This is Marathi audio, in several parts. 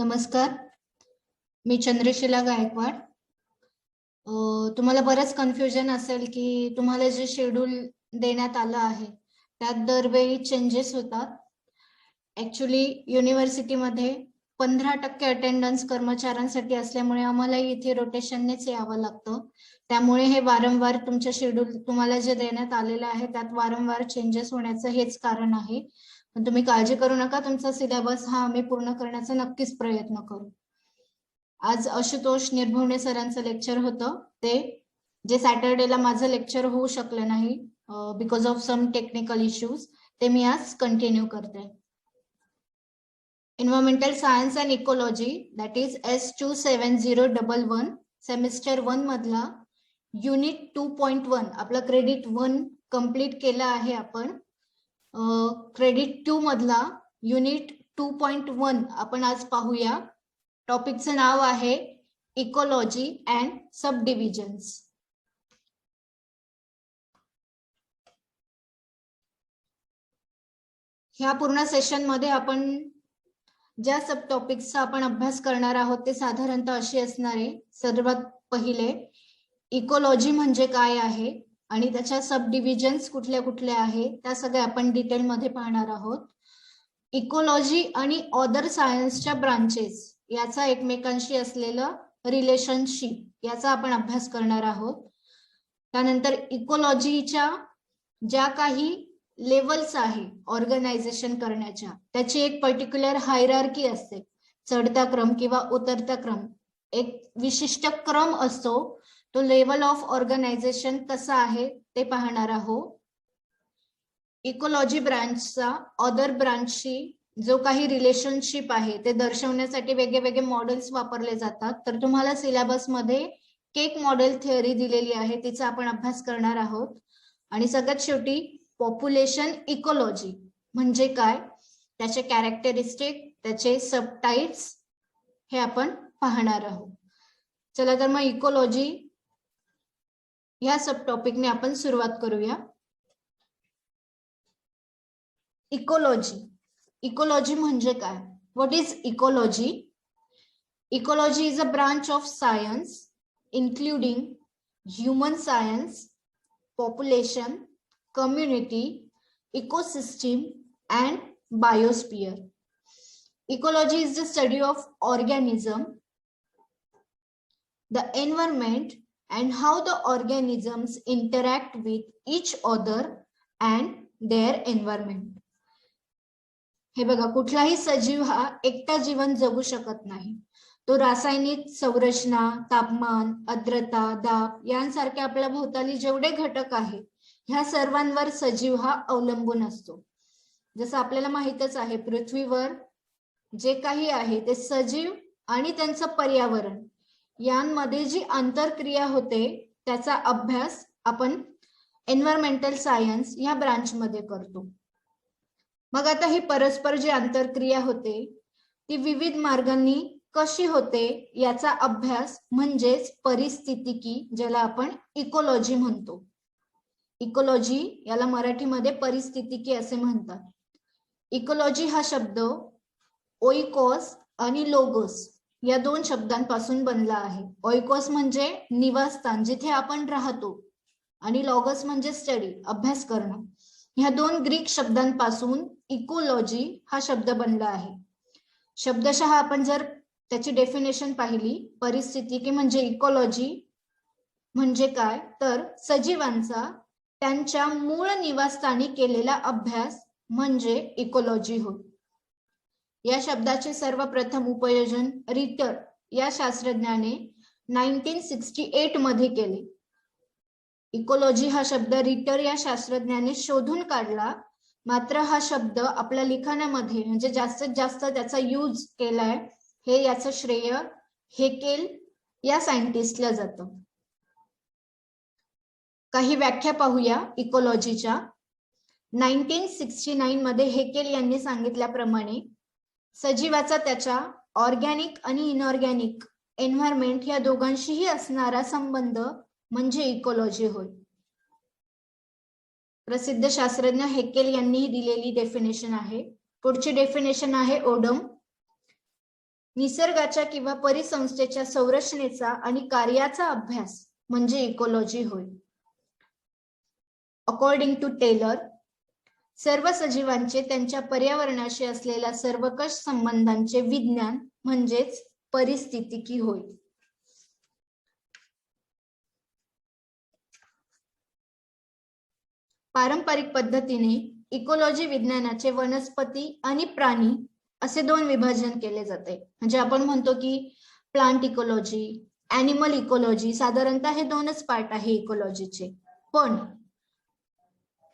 नमस्कार, मी चंद्रशिला गायकवाड. तुम्हाला बरंच कन्फ्युजन असेल की तुम्हाला जे शेड्यूल देण्यात आलं आहे त्यात दरवेळी चेंजेस होतात. ऍक्च्युली युनिव्हर्सिटीमध्ये 15% अटेंडन्स कर्मचाऱ्यांसाठी असल्यामुळे आम्हाला इथे रोटेशननेच यावं लागतं. त्यामुळे हे वारंवार तुमच्या शेड्यूल तुम्हाला जे देण्यात आलेलं आहे त्यात वारंवार चेंजेस होण्याचं हेच कारण आहे. पण तुम्ही काळजी करू नका, तुमचा सिलेबस हा आम्ही पूर्ण करण्याचा नक्कीच प्रयत्न करू. आज आशुतोष निर्भवणे सरांचं लेक्चर होतं, ते जे सॅटर्डेला माझं लेक्चर होऊ शकलं नाही because of some technical issues, ते मी आज कंटिन्यू करते. Environmental science and ecology, that is S27011 semester 1 मधला युनिट 2.1 आपला क्रेडिट 1 कंप्लीट केला आहे आपण. क्रेडिट 2 मधला युनिट 2.1 आपण आज पाहूया. टॉपिकचं नाव आहे इकोलॉजी अँड सब डिव्हिजन्स. ह्या पूर्ण सेशन मध्ये आपण ज्या सब टॉपिक्सचा आपण अभ्यास करणार आहोत ते साधारणतः अशी असणार आहे. सर्वात पहिले इकोलॉजी म्हणजे काय आहे आणि त्याच्या सब डिव्हिजन्स कुठल्या कुठल्या आहे त्या सगळ्या आपण डिटेलमध्ये पाहणार आहोत. इकोलॉजी आणि अदर सायन्सच्या ब्रांचेस याचा एकमेकांशी असलेलं रिलेशनशिप याचा आपण अभ्यास करणार आहोत. त्यानंतर इकोलॉजीच्या ज्या काही लेवल्स आहे ऑर्गनायझेशन करण्याच्या, त्याची एक पर्टिक्युलर हायरार्की असते, चढता क्रम किंवा उतरता क्रम, एक विशिष्ट क्रम असतो. तो लेवल ऑफ ऑर्गनायझेशन कसा आहे ते पाहणार आहोत. इकोलॉजी ब्रांचचा अदर ब्रांचशी जो काही रिलेशनशिप आहे ते दर्शवण्यासाठी वेगवेगळे मॉडेल्स वापरले जातात. तर तुम्हाला सिलेबस मध्ये केक मॉडेल थिअरी दिलेली आहे, तिचा आपण अभ्यास करणार आहोत. आणि सगळ्यात शेवटी पॉप्युलेशन इकोलॉजी म्हणजे काय, त्याचे कॅरेक्टरिस्टिक, त्याचे सबटाइप्स हे आपण पाहणार आहोत. चला तर मग इकोलॉजी या सब टॉपिकने आपण सुरुवात करूया. इकोलॉजी म्हणजे काय? What is ecology? Ecology is a branch of science including human science, population, community, ecosystem and biosphere. Ecology is the study of organism, the environment and how the organisms interact with each other and their environment. हे बघा, कुठलाही सजीव हा एकटा जीवन जगू शकत नाही. तो रासायनिक संरचना, तापमान, आर्द्रता, दाब यांसारखे आपल्या भोवताली जेवढे घटक आहेत ह्या सर्वांवर सजीव हा अवलंबून असतो. जसं आपल्याला माहितच आहे, पृथ्वीवर जे काही आहे ते सजीव आणि त्यांचं पर्यावरण यांमध्ये जी आंतरक्रिया होते त्याचा अभ्यास आपण एन्व्हायरमेंटल सायन्स या ब्रांच मध्ये करतो. मग आता ही परस्पर जी आंतरक्रिया होते ती विविध मार्गांनी कशी होते याचा अभ्यास म्हणजेच परिस्थितिकी, ज्याला आपण इकोलॉजी म्हणतो. इकोलॉजी याला मराठीमध्ये परिस्थितिकी असे म्हणतात. इकोलॉजी हा शब्द ओइकोस आणि लोगोस या दोन शब्दांपासून बनला आहे. ओइकोस म्हणजे निवासस्थान, जिथे आपण राहतो, आणि लॉगस म्हणजे स्टडी, अभ्यास करणं. ह्या दोन ग्रीक शब्दांपासून इकोलॉजी हा शब्द बनला आहे. शब्दशः आपण जर त्याची डेफिनेशन पाहिली, परिस्थितिकी म्हणजे इकोलॉजी म्हणजे काय, तर सजीवांचा त्यांच्या मूळ निवासस्थानी केलेला अभ्यास म्हणजे इकोलॉजी होय. या शब्दाचे सर्वप्रथम उपयोजन रिटर या शास्त्रज्ञाने 1968 मध्ये केले. इकोलॉजी हा शब्द रिटर या शास्त्रज्ञाने शोधून काढला. मात्र हा शब्द आपल्या लिखाणामध्ये म्हणजे जास्तीत जास्त त्याचा यूज केलाय हे याचं श्रेय हेकेल या सायंटिस्टला जातं. काही व्याख्या पाहूया इकोलॉजीच्या. 1969 मध्ये हेकेल यांनी सांगितल्याप्रमाणे सजीवाचा त्याच्या ऑर्गॅनिक आणि इनऑर्गॅनिक एन्व्हायरमेंट या दोघांशीही असणारा संबंध म्हणजे इकोलॉजी होय. प्रसिद्ध शास्त्रज्ञ हेकेल यांनी दिलेली डेफिनेशन आहे. पुढची डेफिनेशन आहे ओडम. निसर्गाच्या किंवा परिसंस्थेच्या संरचनेचा आणि कार्याचा अभ्यास म्हणजे इकोलॉजी होय. अकॉर्डिंग टू टेलर, सर्व सजीवांचे त्यांच्या पर्यावरणाशी असलेल्या सर्वकष संबंधांचे विज्ञान म्हणजेच परिस्थितिकी होय. पारंपरिक पद्धतीने इकोलॉजी विज्ञानाचे वनस्पती आणि प्राणी असे दोन विभाजन केले जाते. म्हणजे आपण म्हणतो की प्लांट इकोलॉजी, ॲनिमल इकोलॉजी, साधारणतः हे दोनच पार्ट आहे इकोलॉजीचे. पण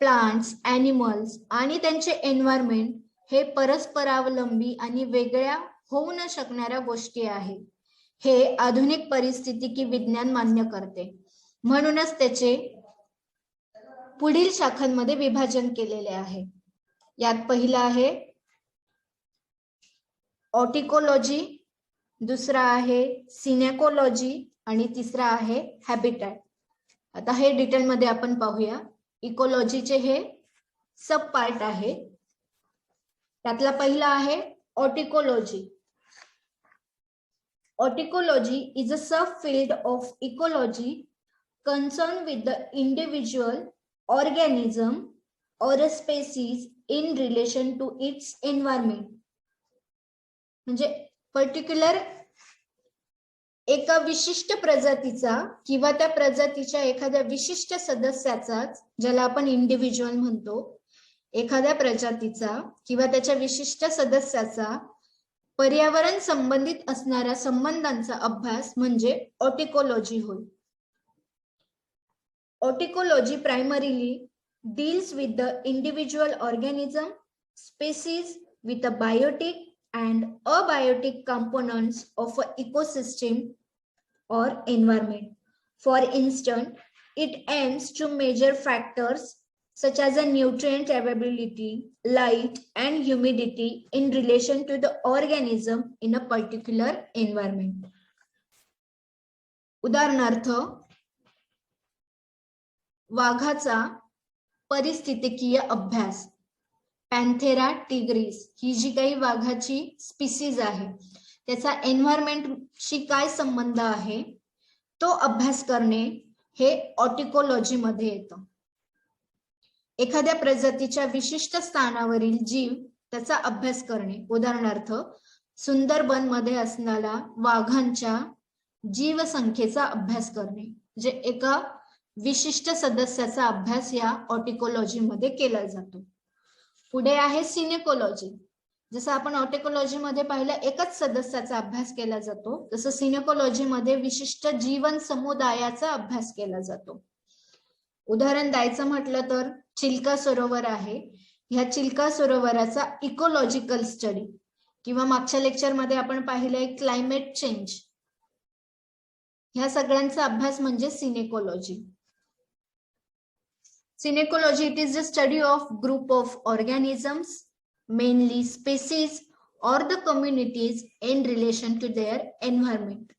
प्लांट्स, ॲनिमल्स आणि त्यांचे एन्व्हायरमेंट हे परस्परावलंबी आणि वेगळ्या होऊ न शकणाऱ्या गोष्टी आहेत, हे आधुनिक परिस्थितिकी विज्ञान मान्य करते. म्हणूनच त्याचे पुढील शाखांमध्ये विभाजन केलेले आहे. यात पहिला आहे ऑटिकोलॉजी, दुसरा आहे सिनेकोलॉजी आणि तिसरा आहे हॅबिटॅट. आता हे डिटेलमध्ये आपण पाहूया. इकोलॉजीचे हे सब पार्ट आहे. त्यातला पहिला आहे autecology. Autecology is a sub field of ecology concerned with the individual organism or a species in relation to its environment. म्हणजे पर्टिक्युलर एका विशिष्ट प्रजातीचा किंवा त्या प्रजातीच्या एखाद्या विशिष्ट सदस्याचा, ज्याला आपण इंडिव्हिज्युअल म्हणतो, एखाद्या प्रजातीचा किंवा त्याच्या विशिष्ट सदस्याचा पर्यावरण संबंधित असणाऱ्या संबंधांचा अभ्यास म्हणजे ऑटिकोलॉजी होय. ऑटिकोलॉजी primarily deals with the individual organism, species with a biotic and abiotic components of an ecosystem or environment. For instance, it aims to measure factors such as a nutrient availability, light and humidity in relation to the organism in a particular environment. उदाहरणार्थ, वाघाचा परिस्थितिकीय अभ्यास, पॅन्थेरा टिग्रिस ही जी काही वाघाची स्पीसीज आहे त्याचा एन्व्हायरमेंटशी काय संबंध आहे तो अभ्यास करणे हे ऑटिकोलॉजी मध्ये येतं. एखाद्या प्रजातीच्या विशिष्ट स्थानावरील जीव त्याचा अभ्यास करणे, उदाहरणार्थ सुंदरबन मध्ये असणाऱ्या वाघांच्या जीवसंख्येचा अभ्यास करणे, म्हणजे एका विशिष्ट सदस्याचा अभ्यास या ऑटिकोलॉजी मध्ये केला जातो. पुढे आहे सिनेकोलॉजी. जसं आपण ऑटिकोलॉजी मध्ये पाहिलं एकच सदस्याचा अभ्यास केला जातो, तसं सिनेकोलॉजी मध्ये विशिष्ट जीवन समुदायाचा अभ्यास केला जातो. उदाहरण द्यायचं म्हटलं तर चिल्का सरोवर आहे. ह्या चिल्का सरोवराचा इकोलॉजिकल स्टडी किंवा मागच्या लेक्चर मध्ये आपण पाहिलंय क्लायमेट चेंज, ह्या सगळ्यांचा अभ्यास म्हणजे सिनेकोलॉजी. Synecology, it is the study of group of organisms, mainly species or the communities in relation to their environment.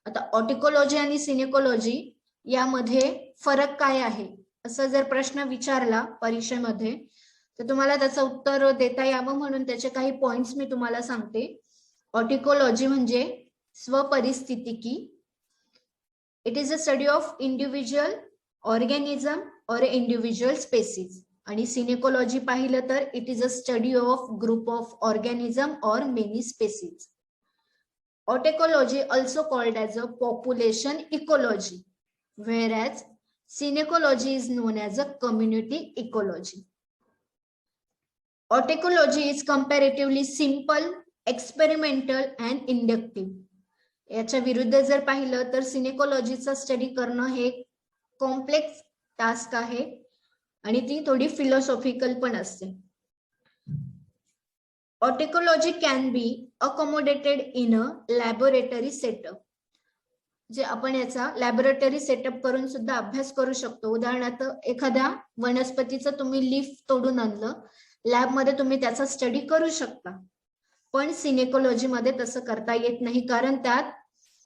आता ऑटिकोलॉजी आणि सिनेकोलॉजी यामध्ये फरक काय आहे असं जर प्रश्न विचारला परीक्षेमध्ये तर तुम्हाला त्याचं उत्तर देता यावं म्हणून त्याचे काही पॉइंट्स मी तुम्हाला सांगते. ऑटिकोलॉजी म्हणजे स्वपरिस्थितिकी. It is a study of individual organism or individual species. आणि सिनेकोलॉजी पाहिलं तर it is a study of group of organism or many species. Autecology also called as a population ecology, whereas synecology is known as a community ecology. Auticology is comparatively simple, experimental and inductive. याच्या विरुद्ध जर पाहिलं तर सिनेकोलॉजीचा स्टडी करणं हे कॉम्प्लेक्स टास्क आहे आणि ती थोडी फिलॉसॉफिकल पण असते. Autecology can be accommodated in a laboratory setup. जे आपण याचा लॅबोरेटरी सेटअप करून सुद्धा अभ्यास करू शकतो. उदाहरणार्थ एखाद्या वनस्पतीचं तुम्ही लीफ तोडून आणलं, लॅबमध्ये तुम्ही त्याचा स्टडी करू शकता. पण सिनेकोलॉजी मध्ये तसं करता येत नाही, कारण त्यात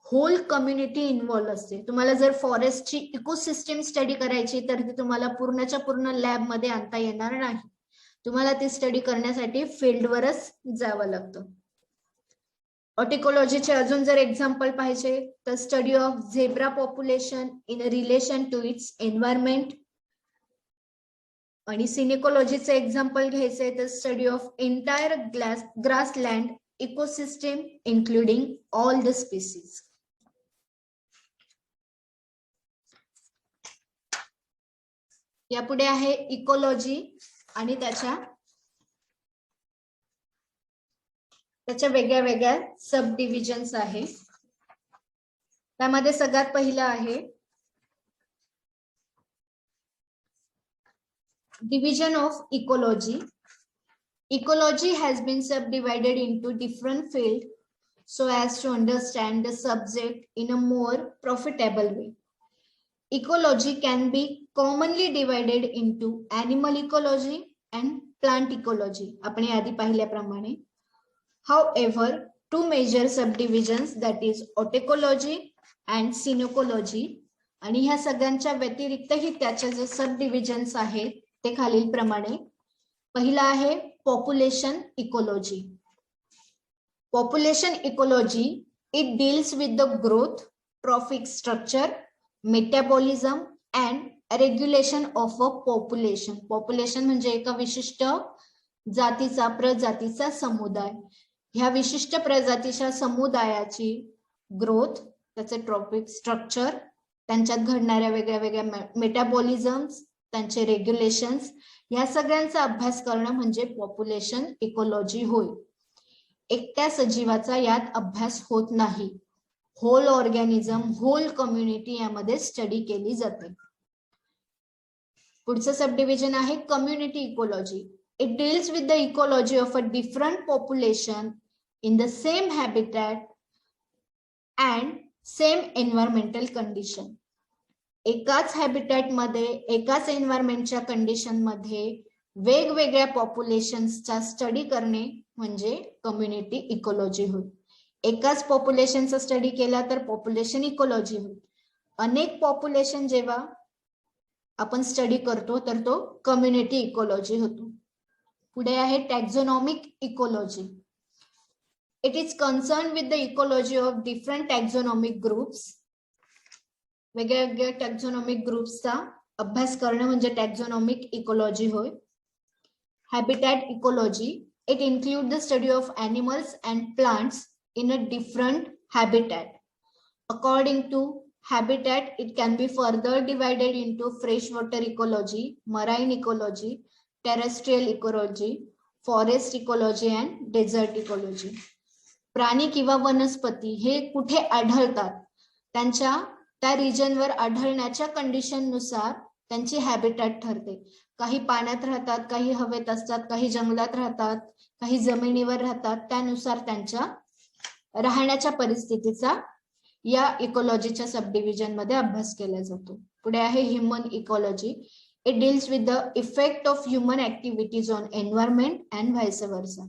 होल कम्युनिटी इन्व्हॉल्व असते. तुम्हाला जर फॉरेस्टची इकोसिस्टम स्टडी करायची तर ती तुम्हाला पूर्णच्या पूर्ण लॅब मध्ये आणता येणार नाही. तुम्हाला ती स्टडी करण्यासाठी फील्डवरच जावं लागतं. ऑटिकोलॉजीचे अजून जर एक्झाम्पल पाहिजे तर study of zebra population in relation to its environment. आणि सिनेकोलॉजीचे एक्झाम्पल घ्यायचे तर study of entire grassland ecosystem including all the species. यापुढे आहे इकोलॉजी आणि त्याच्या वेगळ्या वेगळ्या सब डिव्हिजन्स आहे. त्यामध्ये सगळ्यात पहिलं आहे division of ecology. Ecology has been subdivided into different fields so as to understand the subject in a more profitable way. Ecology can be commonly divided into animal ecology and plant ecology. आपण आधी पाहिल्याप्रमाणे. However, two major subdivisions, that is ऑटिकोलॉजी and सिनोकोलॉजी, आणि ह्या सगळ्यांच्या व्यतिरिक्तही त्याचे जे सब डिव्हिजन्स आहेत ते खालील प्रमाणे. पहिला आहे population ecology. Population ecology it deals with the growth, trophic structure, metabolism and regulation of a population. Population म्हणजे एका विशिष्ट जातीचा प्रजातीचा समुदाय. ह्या विशिष्ट प्रजातीच्या समुदायाची ग्रोथ, त्याचे ट्रॉफिक स्ट्रक्चर, त्यांच्यात घडणाऱ्या वेगळ्या वेगळ्या मेटाबॉलिझम्स, त्यांचे रेग्युलेशन्स, या सगळ्यांचा अभ्यास करणं म्हणजे पॉप्युलेशन इकोलॉजी होय. एकट्या सजीवाचा यात अभ्यास होत नाही. होल ऑर्गॅनिझम, होल कम्युनिटी यामध्ये स्टडी केली जाते. पुढचं सब डिव्हिजन आहे community ecology. It deals with the ecology of a different population in the same habitat and same environmental condition. एकाच हॅबिटॅट मध्ये, एकाच एन्व्हायरमेंटच्या कंडिशन मध्ये वेगवेगळ्या पॉप्युलेशन्सचा स्टडी करणे म्हणजे कम्युनिटी इकोलॉजी होय. एकाच पॉप्युलेशनचा स्टडी केला तर पॉप्युलेशन इकोलॉजी होय. अनेक पॉप्युलेशन जेव्हा आपण स्टडी करतो तर तो कम्युनिटी इकोलॉजी होतो. पुढे आहे taxonomic ecology. It is concern with the ecology of different taxonomic groups. वेगवेगळ्या टॅक्झोनॉमिक ग्रुप्सचा अभ्यास करणं म्हणजे टॅक्झोनॉमिक इकोलॉजी होय. Habitat ecology it include the study of animals and plants in a different habitat. According to habitat, it can be further divided into freshwater ecology, marine ecology, terrestrial ecology, forest ecology and desert ecology. प्राणी किंवा वनस्पती हे कुठे आढळतात, त्यांच्या त्या रिजनवर आढळण्याच्या कंडिशन नुसार त्यांची हॅबिटॅट ठरते. काही पाण्यात राहतात, काही हवेत असतात, काही जंगलात राहतात, काही जमिनीवर राहतात. त्यानुसार त्यांच्या राहण्याच्या परिस्थितीचा या इकोलॉजीच्या सब डिव्हिजन मध्ये अभ्यास केला जातो. पुढे आहे human ecology. It deals with the effect of human activities on environment and vice वर्सा.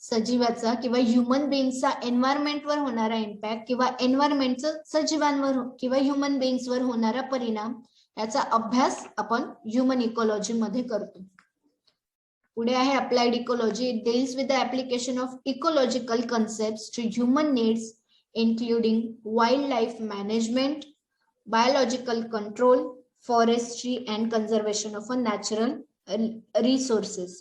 सजीवाचा किंवा ह्युमन बीइंगचा एन्व्हायरमेंटवर होणारा इम्पॅक्ट किंवा एन्व्हायरमेंटचा सजीवांवर किंवा ह्युमन बीइंग्सवर होणारा परिणाम याचा अभ्यास आपण ह्युमन इकोलॉजी मध्ये करतो. पुढे आहे applied ecology. It deals with the application of ecological concepts to human needs including wildlife management, biological control, forestry and conservation of a natural resources.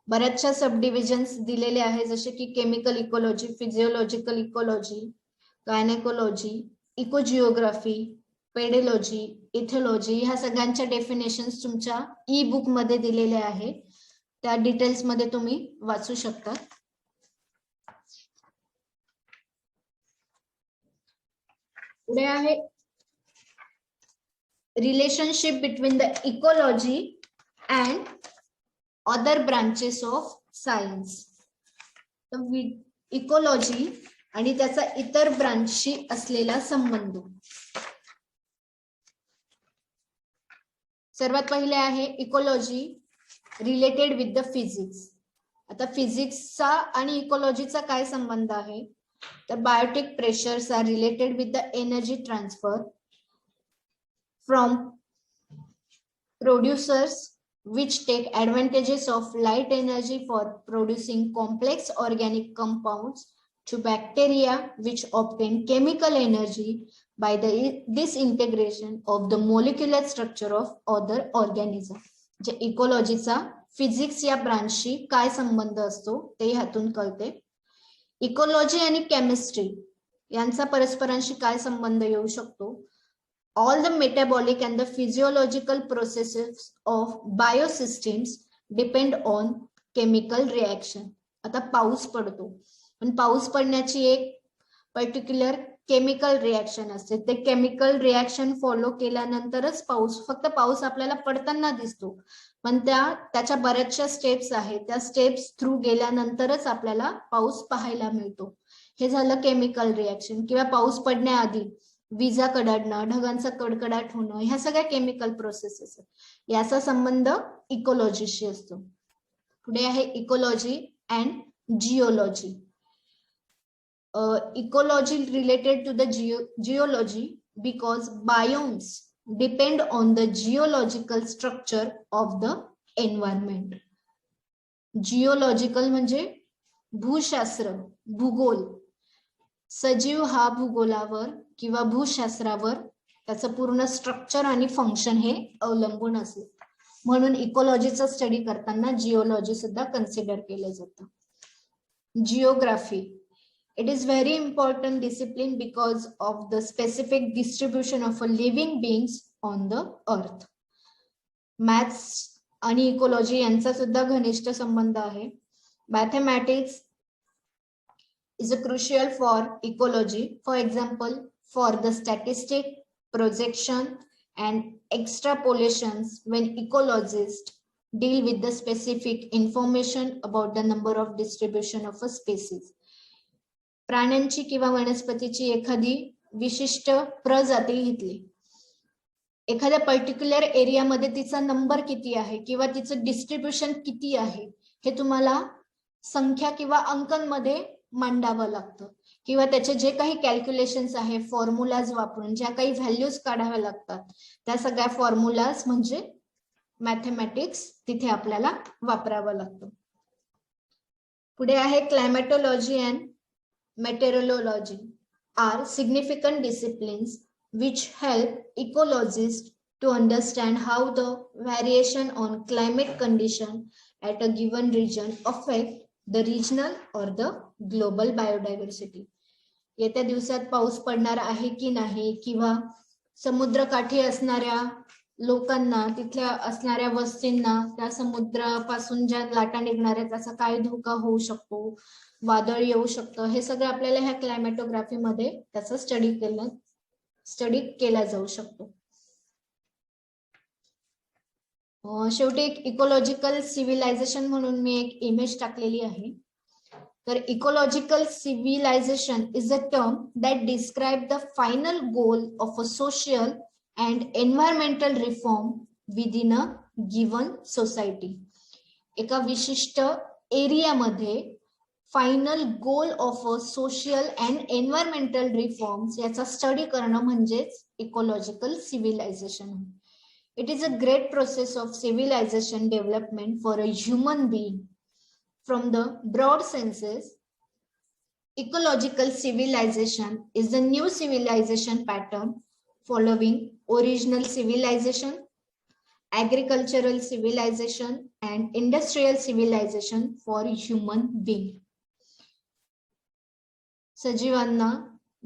बऱ्याचशा सब डिव्हिजन्स दिलेले आहे जसे की chemical ecology, physiological ecology, gynaecology, ecogeography, pedology, ethology. ह्या सगळ्यांच्या डेफिनेशन्स तुमच्या ई बुक मध्ये दिलेल्या आहे. त्या डिटेल्स मध्ये तुम्ही वाचू शकता. पुढे आहे relationship between the ecology and other branches of science. Ecology आणि त्याचा इतर ब्रांचशी असलेला संबंध. सर्वात पहिले आहे ecology related with the physics. आता फिजिक्सचा आणि इकोलॉजीचा काय संबंध आहे तर biotic pressures are related with the energy transfer from producers which take advantages of light energy for producing complex organic compounds, to bacteria which obtain chemical energy by the disintegration of the molecular structure of other organism. जे इकोलॉजीचा फिजिक्स या ब्रांचशी काय संबंध असतो ते ह्यातून कळते. इकोलॉजी आणि केमिस्ट्री यांचा परस्परांशी काय संबंध येऊ शकतो. All the metabolic and the physiological processes of biosystems depend on chemical reaction. आता पाऊस पडतो पण पाऊस पडण्याची एक पर्टिक्युलर केमिकल रिएक्शन असते. ते केमिकल रिएक्शन फॉलो केल्यानंतरच पाऊस, फक्त पाऊस आपल्याला पडताना दिसतो पण त्याच्या बऱ्याचशा स्टेप्स आहेत, त्या स्टेप्स थ्रू गेल्यानंतरच आपल्याला पाऊस पाहायला मिळतो. हे झालं केमिकल रिएक्शन. किंवा पाऊस पडण्याआधी विजा कडकडणं, ढगांचा कडकडाट होणं, ह्या सगळ्या केमिकल प्रोसेसेस आहेत. याचा संबंध इकोलॉजीशी असतो. पुढे आहे ecology and geology. ecology related to the geology because biomes depend on the geological structure of the environment. Geological म्हणजे भूशास्त्र, भूगोल. सजीव हा भूगोलावर किंवा भूशास्त्रावर त्याचं पूर्ण स्ट्रक्चर आणि फंक्शन हे अवलंबून असेल, म्हणून इकोलॉजीचा स्टडी करताना जिओलॉजी सुद्धा कन्सिडर केलं जातं. Geography. It is very important discipline because of the specific distribution of living beings on the earth. Maths आणि इकोलॉजी यांचा सुद्धा घनिष्ठ संबंध आहे. Mathematics is a crucial for ecology. For example, for the statistic, projection and extrapolations when ecologists deal with the specific information about the number of distribution of a species. प्राण्यांची किंवा वनस्पतीची एखादी विशिष्ट प्रजाती घेतली, एखाद्या पर्टिक्युलर एरियामध्ये तिचा नंबर किती आहे किंवा तिचं डिस्ट्रीब्युशन किती आहे हे तुम्हाला संख्या किंवा अंकांमध्ये मांडावं लागतं, किंवा त्याचे जे काही कॅल्क्युलेशन्स आहे, फॉर्म्युलाज वापरून ज्या काही व्हॅल्यूज काढाव्या लागतात, त्या सगळ्या फॉर्म्युलाज म्हणजे मॅथमॅटिक्स तिथे आपल्याला वापरावं लागतं. पुढे आहे क्लायमॅटोलॉजी and meteorology are significant disciplines which help ecologists to understand how the variation on climate condition at a given region affect the regional or the global biodiversity. येत्या दिवसात पाऊस पडणार आहे की नाही, किंवा समुद्रकाठी असणाऱ्या लोकांना, तिथल्या असणाऱ्या वस्तींना त्या समुद्रापासून ज्या लाटा निघणाऱ्या त्याचा काय धोका होऊ शकतो, वादळ येऊ शकतं, हे सगळं आपल्याला ह्या क्लायमॅटोग्राफी मध्ये त्याचा स्टडी केला जाऊ शकतो. शेवटी एक इकोलॉजिकल सिव्हिलायझेशन म्हणून मी एक इमेज टाकलेली आहे. तर ecological civilization is a term that describe the final goal of a social and environmental reform within a given society. एका विशिष्ट एरियामध्ये final goal of a social and environmental reforms याचा स्टडी करणं म्हणजेच ecological civilization. It is a great process of civilization development for a human being. From the broad senses, ecological civilization is a new civilization pattern following original civilization, agricultural civilization and industrial civilization for human being. सजीवांना,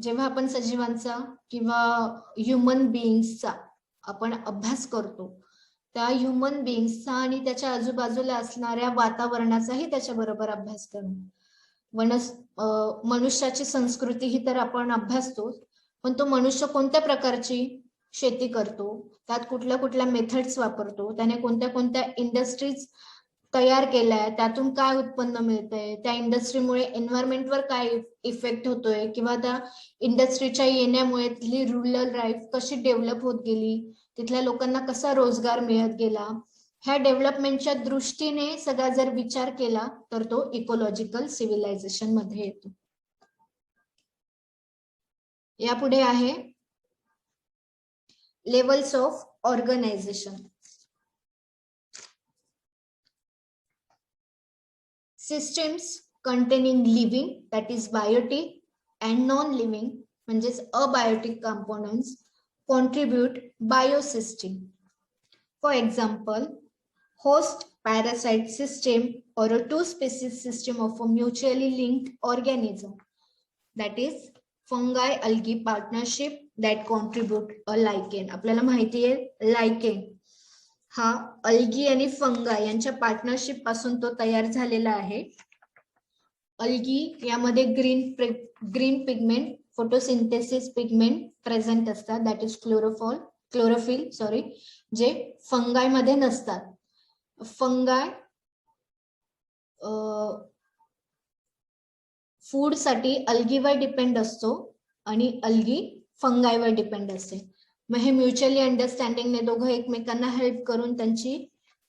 जेव्हा आपण सजीवांचा किंवा ह्युमन बीइंग्सचा आपण अभ्यास करतो, त्या ह्युमन बीइंग्सचा आणि त्याच्या आजूबाजूला असणाऱ्या वातावरणाचाही त्याच्याबरोबर अभ्यास करणं. मनुष्याची संस्कृती ही तर आपण अभ्यासतो, पण तो मनुष्य कोणत्या प्रकारची शेती करतो, त्यात कुठल्या कुठल्या मेथड्स वापरतो, त्याने कोणत्या कोणत्या इंडस्ट्रीज तयार केलाय, त्यातून काय उत्पन्न मिळतंय, त्या इंडस्ट्रीमुळे एन्व्हायरमेंटवर काय इफेक्ट होतोय, किंवा त्या इंडस्ट्रीच्या येण्यामुळे तिथली रुरल लाईफ कशी डेव्हलप होत गेली, तिथल्या लोकांना कसा रोजगार मिळत गेला, ह्या डेव्हलपमेंटच्या दृष्टीने सगळा जर विचार केला तर तो इकोलॉजिकल सिव्हिलायझेशन मध्ये येतो. यापुढे आहे levels of organization. systems containing living, that is biotic, and non-living, म्हणजेच abiotic components contribute biosystem. For example, host parasite system or a two species system of a mutually linked organism, that is fungi algae partnership that contribute a lichen. आपल्याला माहिती आहे lichen हा अल्गी आणि फंगाई यांच्या पार्टनरशिप पासून तो तयार झालेला आहे. अल्गी यामध्ये green pigment photosynthesis pigment present असतात, दॅट इज क्लोरोफिल जे फंगाई मध्ये नसतात. फंगाय फूड साठी अल्गीवर डिपेंड असतो आणि अल्गी फंगाईवर डिपेंड असते. मग हे म्युच्युअली अंडरस्टँडिंगने दोघं एकमेकांना हेल्प करून त्यांची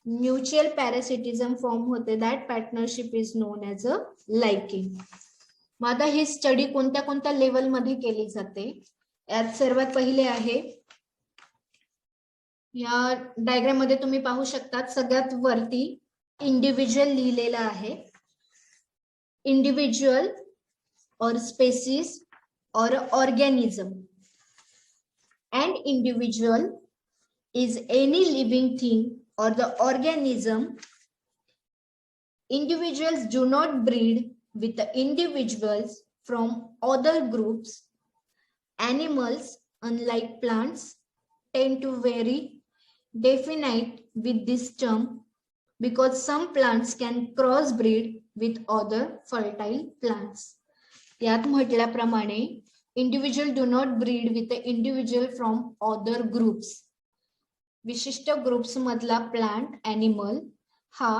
म्युच्युअल पॅरासिटिझम फॉर्म होते. That partnership is non as a liking. मग आता ही स्टडी कोणत्या कोणत्या लेवल मध्ये केली जाते, यात सर्वात पहिले आहे, या डायग्राम मध्ये तुम्ही पाहू शकता सगळ्यात वरती इंडिव्हिज्युअल लिहिलेला आहे. इंडिव्हिज्युअल और स्पेसिस और organism. An individual is any living thing or the organism. Individuals do not breed with the individuals from other groups. Animals, unlike plants, tend to vary definite with this term because some plants can crossbreed with other fertile plants. यात म्हटल्याप्रमाणे individual do not breed with the individual from other groups. विशिष्ट ग्रुप्स मधला प्लांट एनिमल हा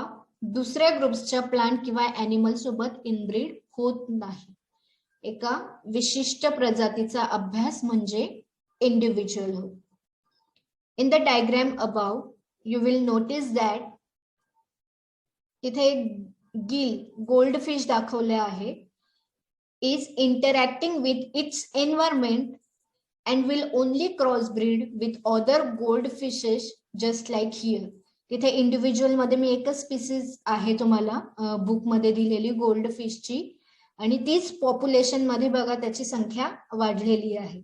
दुसऱ्या ग्रुप्सच्या प्लांट किंवा एनिमल सोबत इनब्रीड होत नाही. एका विशिष्ट प्रजातीचा अभ्यास म्हणजे इंडिव्हिज्युअल होय. In the diagram above you will notice that तिथे गिल गोल्डफिश दाखवले आहे, is interacting with its environment and will only crossbreed with other goldfishes just like here. तिथे इंडिव्हिज्युअल मध्ये मी एकच स्पीसीज आहे तुम्हाला बुक मध्ये दिलेली गोल्डफिशची, आणि तीच पॉप्युलेशन मध्ये बघा त्याची संख्या वाढलेली आहे.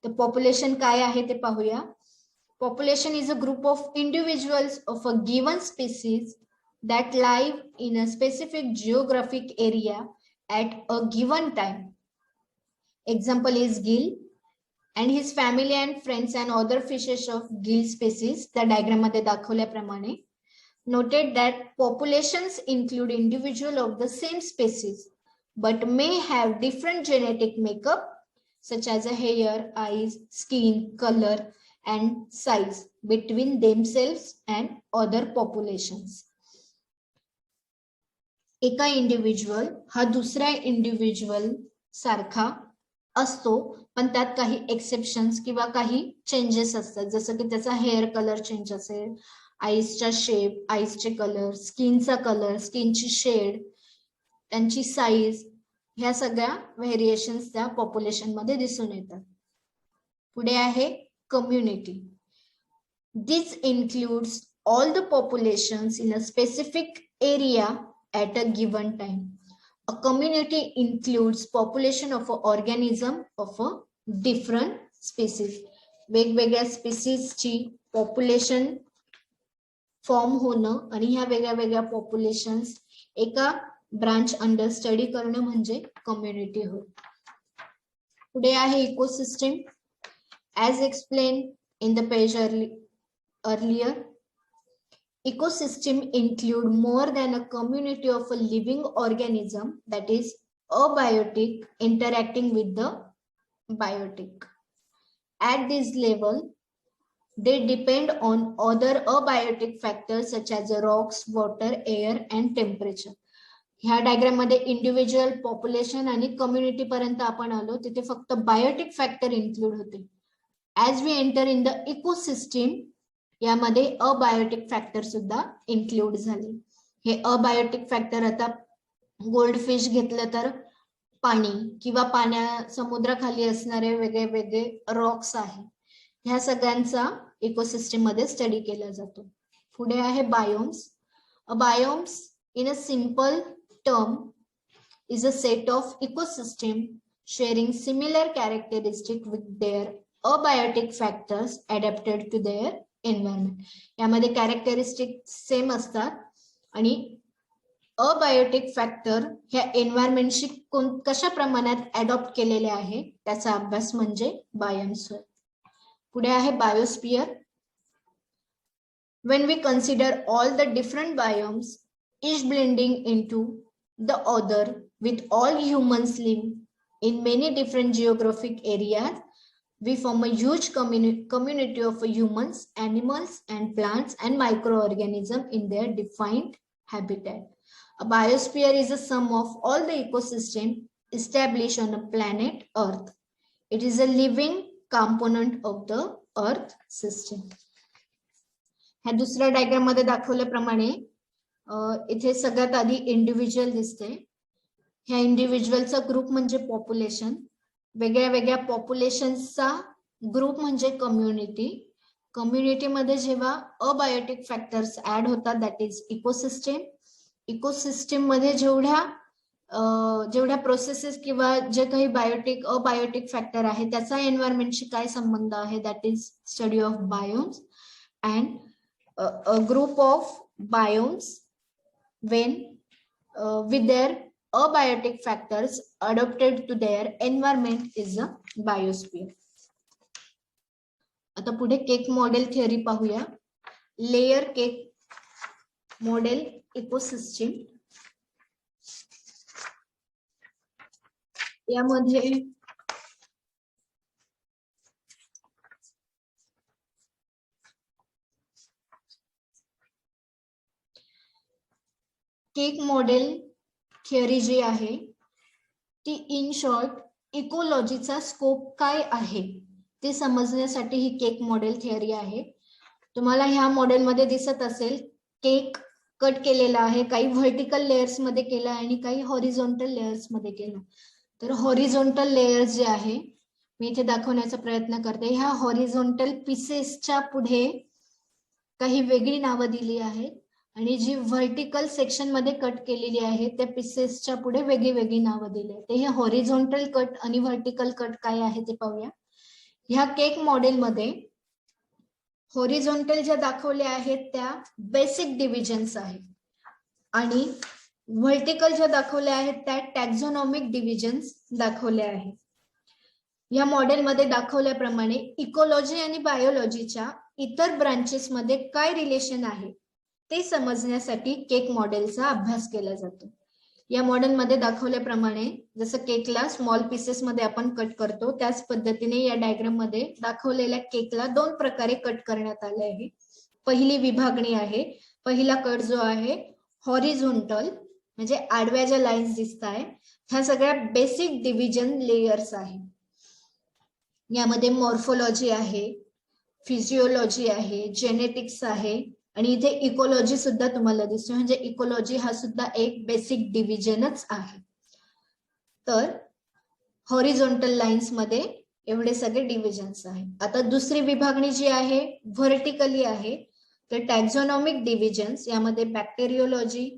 तर पॉप्युलेशन काय आहे ते पाहूया. Population is a group of individuals of a given species that live in a specific geographic area at a given time. Example is gill and his family and friends and other fishes of gill species. The diagram मध्ये दाखवल्याप्रमाणे noted that populations include individual of the same species but may have different genetic makeup such as a hair, eyes, skin, color and size between themselves and other populations. एका इंडिव्हिज्युअल हा दुसऱ्या इंडिव्हिज्युअल सारखा असतो, पण त्यात काही एक्सेप्शन्स किंवा काही चेंजेस असतात, जसं की त्याचा हेअर कलर चेंज असेल, आईजचा शेप, आईजचे कलर, स्किनचा कलर, स्किनची शेड, त्यांची साईज, ह्या सगळ्या व्हेरिएशन्स त्या पॉप्युलेशन मध्ये दिसून येतात. पुढे आहे community. This includes all the populations in a specific area at a given time. A community includes population of an organism of a different species. वेगवेगळ्या स्पीसीज ची पॉप्युलेशन फॉर्म होणं आणि ह्या वेगळ्या वेगळ्या पॉप्युलेशन्स एका ब्रांच अंडर स्टडी करणं म्हणजे कम्युनिटी होय. पुढे आहे ecosystem. As explain in the page earlier, ecosystem include more than a community of a living organism, that is abiotic, interacting with the biotic. At this level, they depend on other abiotic factors such as rocks, water, air and temperature. ह्या डायग्राम मध्ये इंडिव्हिज्युअल, पॉप्युलेशन आणि कम्युनिटी पर्यंत आपण आलो. तिथे फक्त बायोटिक फॅक्टर इन्क्लूड होते. As we enter in the ecosystem, यामध्ये अबायोटिक फॅक्टर सुद्धा इन्क्लूड झाले. हे अबायोटिक फॅक्टर आता गोल्डफिश घेतलं तर पाणी किंवा समुद्राखाली असणारे वेगळे वेगळे रॉक्स आहे, ह्या सगळ्यांचा इकोसिस्टम मध्ये स्टडी केला जातो. पुढे आहे biomes. Biomes in a simple term is a set of ecosystem sharing similar characteristics with their abiotic factors adapted to their environment. यामध्ये characteristics सेम असतात आणि अबायोटिक फॅक्टर ह्या एन्व्हायरमेंटशी कशा प्रमाणात अडॉप्ट केलेले आहे त्याचा अभ्यास म्हणजे बायोम्स होय. पुढे आहे biosphere. When we consider all the different biomes, each blending into the other, with all humans live in many different geographic areas, we form a huge community of humans, animals, and plants and microorganisms in their defined habitat. A biosphere is a sum of all the ecosystem established on a planet Earth. It is a living component of the Earth system. ह्या दुसऱ्या डायग्राम मध्ये दाखवल्याप्रमाणे इथे सगळ्यात आधी इंडिव्हिज्युअल दिसते. ह्या इंडिव्हिज्युअलचा ग्रुप म्हणजे पॉप्युलेशन. वेगळ्या वेगळ्या पॉप्युलेशनचा ग्रुप म्हणजे कम्युनिटी. कम्युनिटीमध्ये जेव्हा अबायोटिक फॅक्टर्स ऍड होतात दॅट इज इकोसिस्टीम. इकोसिस्टीम मध्ये जेवढ्या प्रोसेसेस किंवा जे काही अबायोटिक फॅक्टर आहे त्याचा एन्व्हायरमेंटशी काय संबंध आहे that is study of biomes. And a group of biomes when with their abiotic factors adapted to their environment is a biosphere. आता पुढे केक मॉडेल थिअरी पाहूया. Layer cake model ecosystem. यामध्ये केक मॉडेल थिअरी जी आहे ती इन शॉर्ट इकोलॉजीचा स्कोप काय आहे ते समजण्यासाठी ही केक मॉडेल थिअरी आहे. तुम्हाला ह्या मॉडेलमध्ये दिसत असेल केक कट केलेला आहे. काही व्हर्टिकल लेयर्स मध्ये केला आणि काही हॉरिझॉन्टल लेयर्स मध्ये केला. तर हॉरिझॉन्टल लेयर्स जे आहे मी इथे दाखवण्याचा प्रयत्न करते. ह्या हॉरिझॉन्टल पीसेसच्या पुढे काही वेगळी नावं दिली आहेत आणि जी व्हर्टिकल सेक्शन मध्ये कट केलेली आहे त्या पीसेसच्या पुढे वेगळी वेगळी नावं दिली आहेत. हे हॉरिझॉन्टल कट आणि व्हर्टिकल कट काय आहे ते पाहूया. ह्या केक मॉडेलमध्ये हॉरिझॉन्टल ज्या दाखवल्या आहेत त्या बेसिक डिव्हिजन्स आहेत आणि व्हर्टिकल ज्या दाखवल्या आहेत त्या टॅक्झॉनॉमिक डिव्हिजन्स दाखवल्या आहेत. या मॉडेलमध्ये दाखवल्याप्रमाणे इकोलॉजी आणि बायोलॉजीच्या इतर ब्रांचेस मध्ये काय रिलेशन आहे ते समजण्यासाठी केक मॉडेलचा अभ्यास केला जातो. या मॉडेलमध्ये दाखवल्याप्रमाणे जसं केकला स्मॉल पीसेस मध्ये आपण कट करतो त्याच पद्धतीने या डायग्राम मध्ये दाखवलेल्या केकला दोन प्रकारे कट करण्यात आले आहे. पहिली विभागणी आहे. पहिला कट जो आहे हॉरिझॉन्टल म्हणजे आडव्या ज्या लाईन्स दिसत आहे ह्या सगळ्या बेसिक डिव्हिजन लेयर्स आहे. यामध्ये मॉर्फोलॉजी आहे, फिजिओलॉजी आहे, जेनेटिक्स आहे आणि इथे इकोलॉजी सुद्धा तुम्हाला दिसते. म्हणजे इकोलॉजी हा सुद्धा एक बेसिक डिव्हिजनच आहे. तर हॉरिझॉन्टल लाईन्स मध्ये एवढे सगळे डिव्हिजन्स आहेत. आता दुसरी विभागणी जी आहे व्हर्टिकली आहे. तर टॅक्झॉनॉमिक डिव्हिजन्स यामध्ये bacteriology,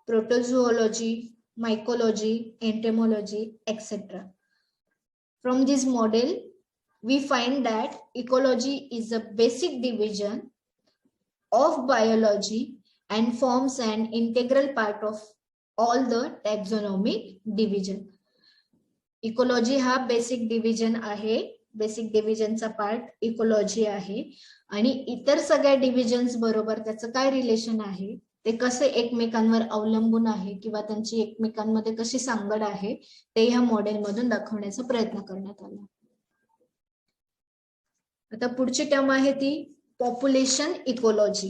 protozoology, mycology, entomology etcetera. From this model we find that ecology is a basic division of biology and forms an integral part of all the taxonomic division. Ecology हा बेसिक डिव्हिजन आहे. बेसिक डिव्हिजनचा पार्ट इकोलॉजी आहे आणि इतर सगळ्या डिव्हिजन्स बरोबर त्याचं काय रिलेशन आहे ते कसे एकमेकांवर अवलंबून आहे किंवा त्यांची एकमेकांमध्ये कशी सांगड आहे ते ह्या मॉडेलमधून दाखवण्याचा प्रयत्न करण्यात आला. आता पुढची टर्म आहे ती पॉप्युलेशन इकोलॉजी.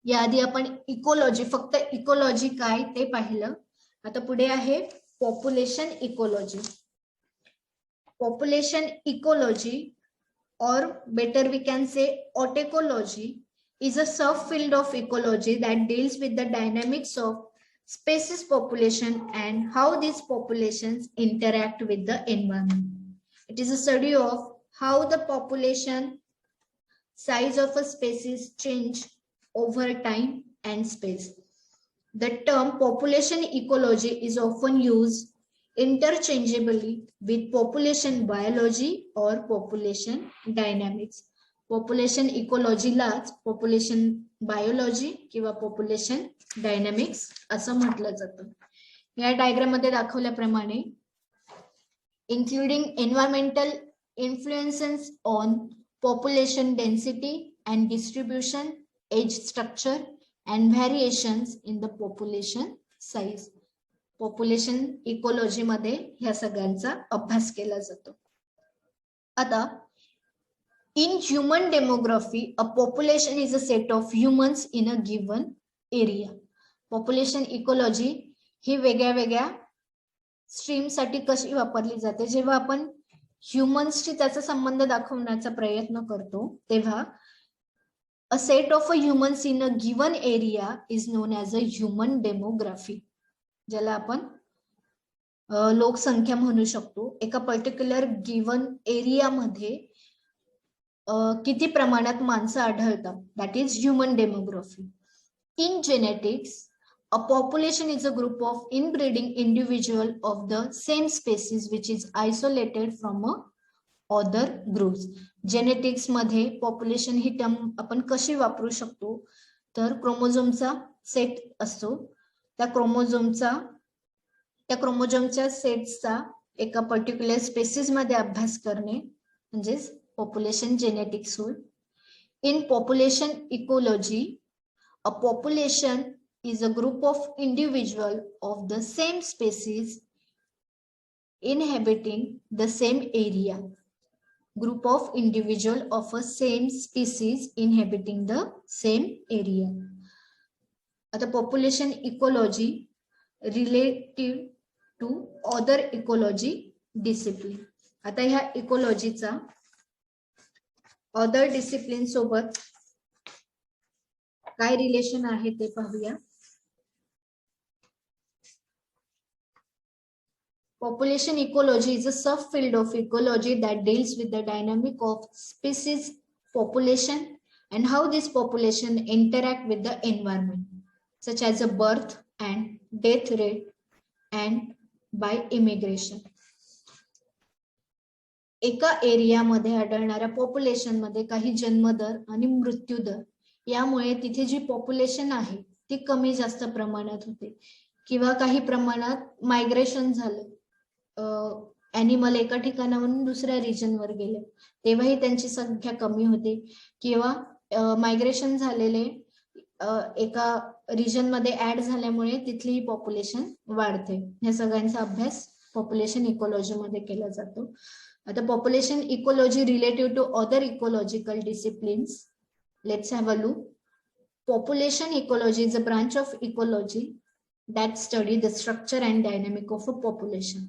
याआधी आपण इकोलॉजी फक्त इकोलॉजी काय ते पाहिलं. आता पुढे आहे population ecology. Population ecology or better we can say autecology is a subfield of ecology that deals with the dynamics of species population and how these populations interact with the environment. It is a study of how the population size of a species change over time and space. The term population ecology is often used interchangeably with population biology or population dynamics. Population ecology लाच population biology किंवा population dynamics असं म्हटलं जातं. या डायग्राम मध्ये दाखवल्याप्रमाणे including environmental influences on population density and distribution, age structure, and variations in the population size. Population ecology मध्ये ह्या सगळ्यांचा अभ्यास केला जातो. आता in human demography, a population is a set of humans in a given area. Population ecology ही वेगळ्या वेगळ्या स्ट्रीम साठी कशी वापरली जाते. जेव्हा आपण ह्युमन्सशी त्याचा संबंध दाखवण्याचा प्रयत्न करतो तेव्हा a set of humans in a given area is known as a human demography. ज्याला आपण लोकसंख्या म्हणू शकतो. एका पर्टिक्युलर गिवन एरिया मध्ये किती प्रमाणात माणसं आढळतात, that is human demography. In genetics, a population is a group of inbreeding individual of the same species which is isolated from a other groups. Genetics मध्ये पॉप्युलेशन ही टर्म आपण कशी वापरू शकतो तर क्रोमोझोमचा सेट असतो, त्या क्रोमोझोमच्या सेट्सचा एका पर्टिक्युलर स्पेसिस मध्ये अभ्यास करणे म्हणजेच पॉप्युलेशन जेनेटिक्स होय. In population ecology, a population is a group of individual of the same species inhabiting the same area. Group of individual of a same species inhabiting the same area. आता population ecology relative to other ecology discipline. आता ह्या इकोलॉजीचा अदर डिसिप्लिन सोबत काय रिलेशन आहे ते पाहूया. Population ecology is a subfield of ecology that deals with the dynamic of species population and how this population interact with the environment, such as a birth and death rate and by immigration. एका एरिया मध्ये आढळणाऱ्या पॉप्युलेशन मध्ये काही जन्मदर आणि मृत्यूदर यामुळे तिथे जी पॉप्युलेशन आहे ती कमी जास्त प्रमाणात होते किंवा काही प्रमाणात मायग्रेशन झालं, ॲनिमल एका ठिकाणावरून दुसऱ्या रिजनवर गेले तेव्हाही त्यांची संख्या कमी होते किंवा मायग्रेशन झालेले एका रिजन मध्ये ऍड झाल्यामुळे तिथली पॉप्युलेशन वाढते. ह्या सगळ्यांचा अभ्यास पॉप्युलेशन इकोलॉजी मध्ये केला जातो. आता population ecology relative to other ecological disciplines, let's have a look. Population ecology is a branch of ecology that study the structure and dynamic of a population.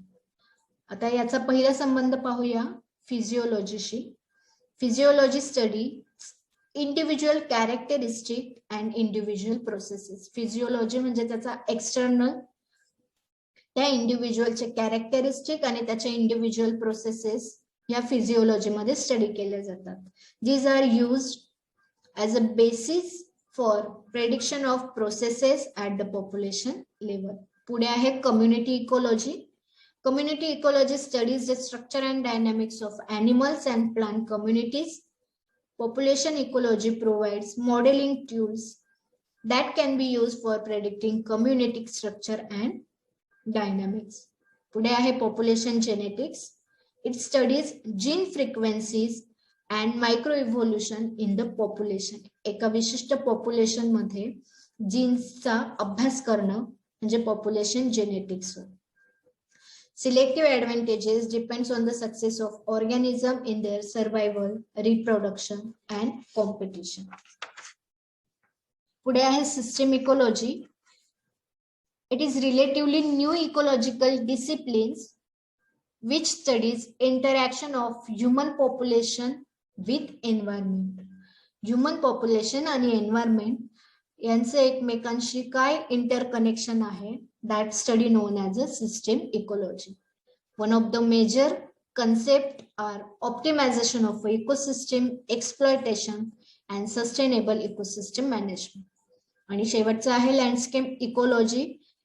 आता याचा पहिला संबंध पाहूया फिजिओलॉजीशी. Physiology study individual characteristic and individual processes. Physiology म्हणजे त्याचा एक्सटर्नल, त्या इंडिव्हिज्युअलचे कॅरेक्टरिस्टिक आणि त्याच्या इंडिव्हिज्युअल प्रोसेसेस या फिजिओलॉजी मध्ये स्टडी केल्या जातात. These are used as a basis for prediction of processes at the population level. पुढे आहे community ecology. Community ecology studies the structure and dynamics of animals and plant communities. Population ecology provides modeling tools that can be used for predicting community structure and dynamics. पुढे आहे population genetics. It studies gene frequencies and microevolution in the population. एका विशिष्ट population मध्ये जीन्सचा अभ्यास करणं म्हणजे population genetics. Selective advantages depends on the success of organism in their survival, reproduction and competition. पुढे आहे system ecology. It is relatively new ecological disciplines which studies interaction of human population with environment. Human population आणि environment यांचे एकमेकांशी काय इंटरकनेक्शन आहे, that study known as a system ecology. One of the major concepts are optimization of ecosystem, exploitation and sustainable ecosystem management. आणि शेवटचा आहे landscape ecology.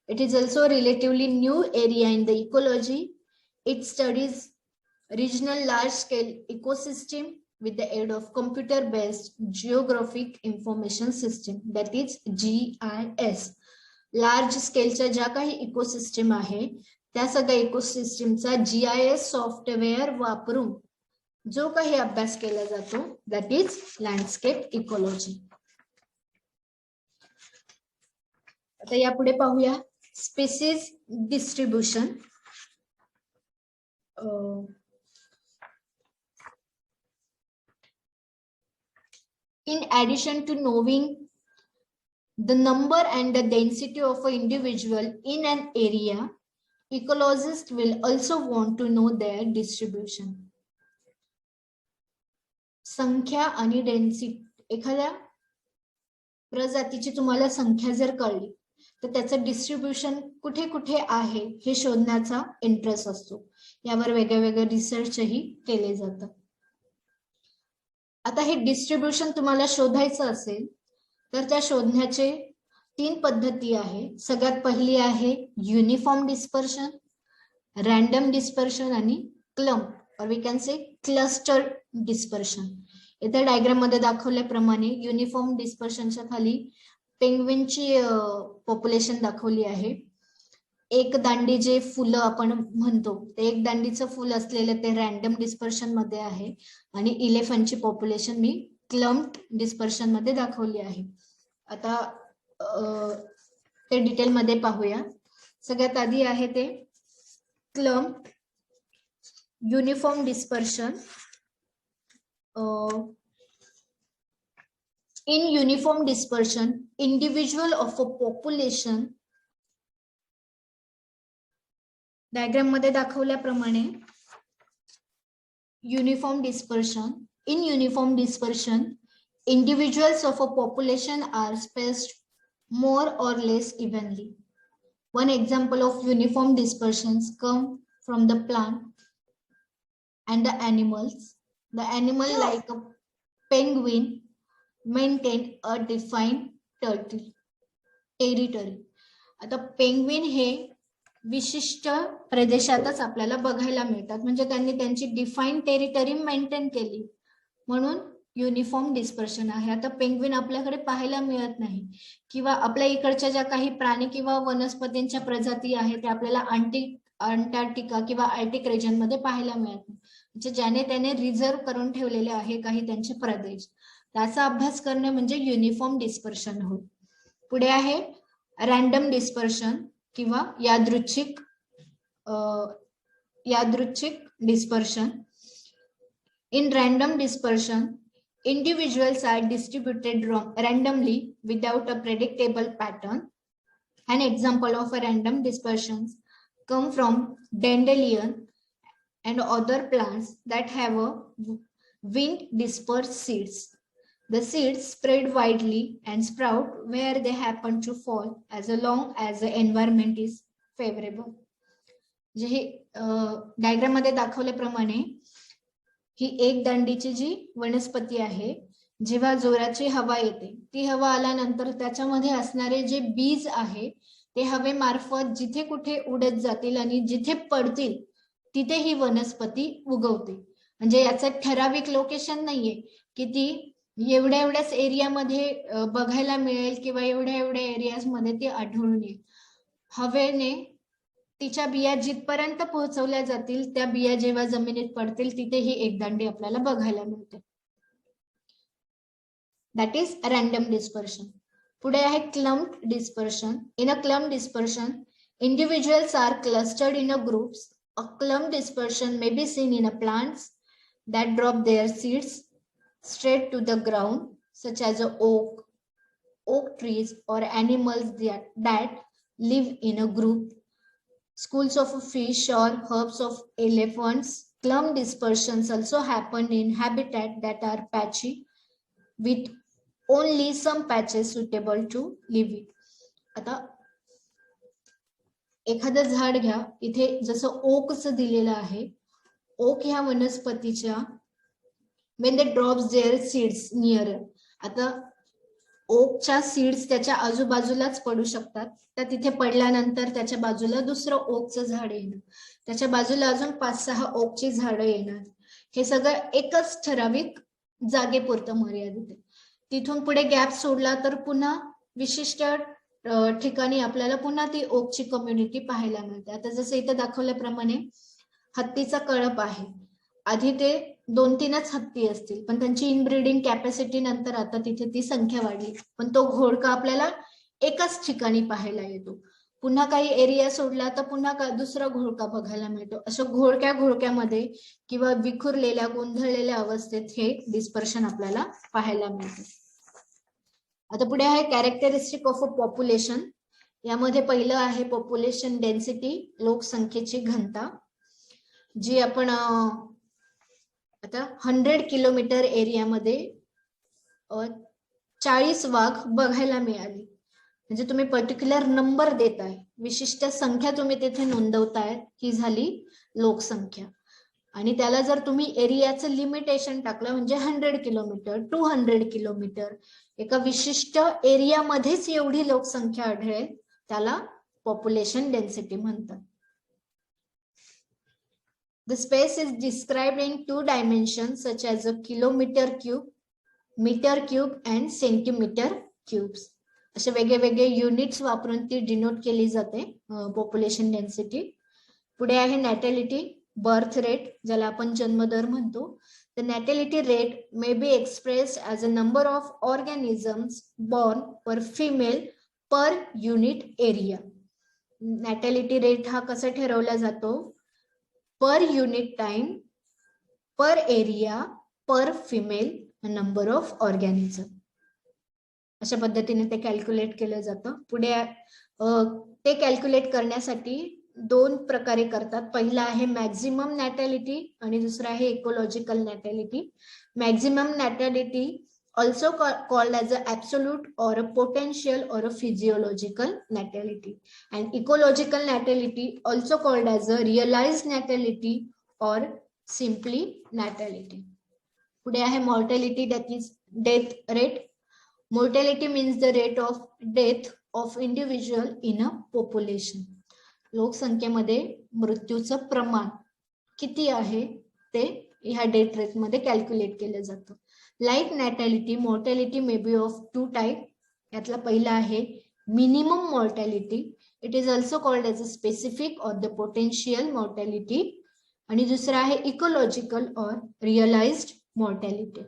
It is also relatively new area in the ecology. It studies regional large scale ecosystem with the aid of computer based geographic information system, that is GIS. Large स्केलच्या ज्या काही इकोसिस्टम आहे त्या सगळ्या इकोसिस्टमचा GIS सॉफ्टवेअर वापरून जो काही अभ्यास केला जातो दॅट इज लँडस्केप इकोलॉजी. आता यापुढे पाहूया species distribution. In addition to knowing the number and the density of an individual in an area, ecologists will also want to know their distribution. संख्या आणि डेन्सिटी, एखाद्या प्रजातीची तुम्हाला संख्या जर कळली तर त्याचं डिस्ट्रीब्युशन कुठे कुठे आहे हे शोधण्याचा इंटरेस्ट असतो. यावर वेगवेगळे रिसर्चही केले जातात. आता हे डिस्ट्रीब्युशन तुम्हाला शोधायचं असेल तर त्या शोधण्याचे 3 पद्धती आहे. सगळ्यात पहिली आहे युनिफॉर्म डिस्पर्शन, रॅन्डम डिस्पर्शन आणि clump or we can say cluster dispersion. इथे डायग्राम मध्ये दाखवल्याप्रमाणे युनिफॉर्म डिस्पर्शनच्या खाली पेंग्विनची पॉप्युलेशन दाखवली आहे. एक दांडी जे फुलं आपण म्हणतो ते एक दांडीचं फुल असलेलं ते रॅन्डम डिस्पर्शन मध्ये आहे आणि इलेफंटची पॉप्युलेशन मी क्लम्प्ड डिस्पर्शन मध्ये दाखवली आहे. आता ते डिटेल मध्ये पाहूया. सगळ्यात आधी आहे ते clumped uniform dispersion. In uniform dispersion individual of a population, diagram मध्ये दाखवल्याप्रमाणे uniform dispersion. In uniform dispersion individuals of a population are spaced more or less evenly. One example of uniform dispersions come from the plant and the animals. The animal like a penguin maintain a defined territory. आता पेंग्विन हे विशिष्ट प्रदेशातच आपल्याला बघायला मिळतात, म्हणजे त्यांनी त्यांची डिफाईन टेरिटरी मेंटेन केली म्हणून युनिफॉर्म डिस्पर्शन आहे. आता पेंग्विन आपल्याकडे पाहायला मिळत नाही किंवा आपल्या इकडच्या ज्या काही प्राणी किंवा वनस्पतींच्या प्रजाती आहेत त्या आपल्याला अंटार्क्टिका किंवा आर्टिक रिजन मध्ये पाहायला मिळत नाही, म्हणजे ज्याने त्याने रिझर्व करून ठेवलेले आहे काही त्यांचे प्रदेश. त्याचा अभ्यास करणे म्हणजे युनिफॉर्म डिस्पर्शन होय. पुढे आहे रॅन्डम डिस्पर्शन किंवा यादृच्छिक dispersion. In random dispersion, individuals are distributed randomly without a predictable pattern. An example of a random dispersions come from dandelion and other plants that have a wind dispersed seeds. The seeds spread widely and sprout where they happen to fall as long as the environment is favorable. जे डायग्राम मध्ये दाखवल्याप्रमाणे ही एक दांडीची जी वनस्पती आहे, जेव्हा जोराची हवा येते ती हवा आल्यानंतर त्याच्यामध्ये असणारे जे बीज आहे ते हवेमार्फत जिथे कुठे उडत जातील आणि जिथे पडतील तिथे ही वनस्पती उगवते. म्हणजे याचं ठराविक लोकेशन नाहीये की ती एवढ्या एवढ्याच एरियामध्ये बघायला मिळेल किंवा एवढ्या एवढ्या एरियाज मध्ये ती आढळून येईल. हवेने तिच्या बिया जिथपर्यंत पोहोचवल्या जातील त्या बिया जेव्हा जमिनीत पडतील तिथे ही एक दांडी आपल्याला बघायला मिळते. That is random dispersion. पुढे आहे clumped dispersion. In a clumped dispersion individuals are clustered in a groups. A clumped dispersion may be seen in a plants that drop their seeds straight to the ground, such as oak trees, or animals that live in a group. Schools of fish or herds of elephants. Clump dispersions also happen in habitat that are patchy, with only some patches suitable to live in. आता एखादं झाड घ्या, इथे जसं ओकचं दिलेलं आहे. ओक ह्या वनस्पतीच्या when they drops their seeds near, आता ओकच्या सीड्स त्याच्या आजूबाजूलाच पडू शकतात, तर तिथे पडल्यानंतर त्याच्या बाजूला दुसरं ओकचं झाड येणार, त्याच्या बाजूला अजून 5-6 ओकची झाडं येणार. हे सगळं एकच ठराविक जागेपुरतं मर्यादित आहे. तिथून पुढे गॅप सोडला तर पुन्हा विशिष्ट ठिकाणी आपल्याला पुन्हा ती ओकची कम्युनिटी पाहायला मिळते. आता जसं इथं दाखवल्याप्रमाणे हत्तीचा कळप आहे, आधी ते 2-3च हत्ती असतील, पण त्यांची इनब्रीडिंग कॅपॅसिटी नंतर आता तिथे ती संख्या वाढली, पण तो घोळका आपल्याला एकाच ठिकाणी पाहायला येतो. पुन्हा काही एरिया सोडला तर पुन्हा दुसरा घोळका बघायला मिळतो. असं घोळक्यामध्ये किंवा विखुरलेल्या गोंधळलेल्या अवस्थेत हे डिस्पर्शन आपल्याला पाहायला मिळतं. आता पुढे आहे कॅरेक्टरिस्टिक ऑफ अ पॉप्युलेशन. यामध्ये पहिलं आहे पॉप्युलेशन डेन्सिटी, लोकसंख्येची घनता, जी आपण आता 100 किलोमीटर एरियामध्ये 40 वाघ बघायला मिळाली. म्हणजे तुम्ही पर्टिक्युलर नंबर देताय, विशिष्ट संख्या तुम्ही तिथे नोंदवताय, ही झाली लोकसंख्या. आणि त्याला जर तुम्ही एरियाचं लिमिटेशन टाकलं म्हणजे 100 किलोमीटर 200 किलोमीटर, एका विशिष्ट एरियामध्येच एवढी लोकसंख्या आढळेल, त्याला पॉप्युलेशन डेन्सिटी म्हणतात. The space is described in 2 dimensions such as a kilometer cube, meter cube and centimeter cubes. असे वेगळे युनिट्स वापरून ती डिनोट केली जाते पॉप्युलेशन डेन्सिटी. पुढे आहे नॅटॅलिटी, बर्थ रेट, ज्याला आपण जन्मदर म्हणतो. The natality rate may be expressed as a number of organisms born per female per unit area. नॅटॅलिटी rate हा कसा ठरवला जातो? Per unit time, per area, per female number of organism, अशा पद्धतीने ते कॅल्क्युलेट केलं जातं. पुढे ते कॅल्क्युलेट करण्यासाठी 2 प्रकारे करतात. पहिला आहे मॅक्झिमम नॅटॅलिटी आणि दुसरा आहे ecological नॅटॅलिटी. Maximum नॅटॅलिटी also called as an absolute or a potential or a physiological natality, and ecological natality also called as a realized natality or simply natality. पुढे आहे mortality, that is death rate. Mortality means the rate of death of individual in a population. लोकसंख्येमध्ये मृत्यूचं प्रमाण किती आहे ते ह्या डेथ रेट मध्ये कॅल्क्युलेट केलं जातं. Like नॅटॅलिटी, mortality may be of 2 type. यातला पहिला आहे minimum mortality, it is also called as a specific or the potential mortality. आणि दुसरा आहे ecological or realised mortality.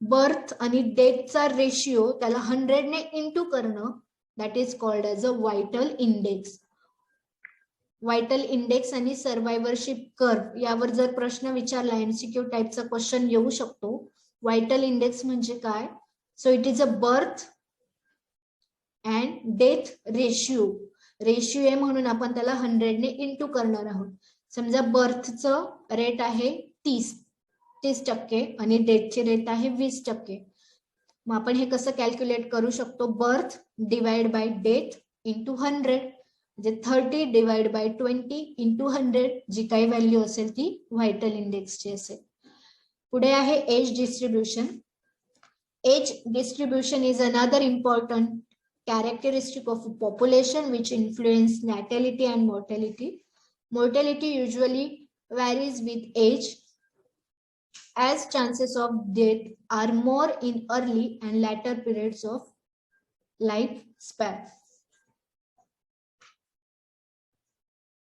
Birth आणि डेथचा रेशिओ त्याला 100 ने इंटू करणं, that is called as a vital index. Vital index आणि सर्वायव्हरशिप कर्व यावर जर प्रश्न विचारला, एमसीक्यू टाइपचा क्वेश्चन येऊ शकतो. व्हायटल इंडेक्स म्हणजे काय? So it is a birth and death ratio. Ratio आहे म्हणून आपण त्याला 100 ने इंटू करणार आहोत. समजा बर्थचं रेट आहे 30% आणि डेथचे रेट आहे 20%. मग आपण हे कसं कॅल्क्युलेट करू शकतो? Birth divide by death into 100, म्हणजे 30 डिवाइड बाय 20 इंटू 100, जी काही व्हॅल्यू असेल ती व्हायटल इंडेक्सची असेल. पुढे आहे age distribution. Age distribution is another important characteristic of a population which influence natality and mortality. Mortality usually varies with age, as chances of death are more in early and later periods of lifespan.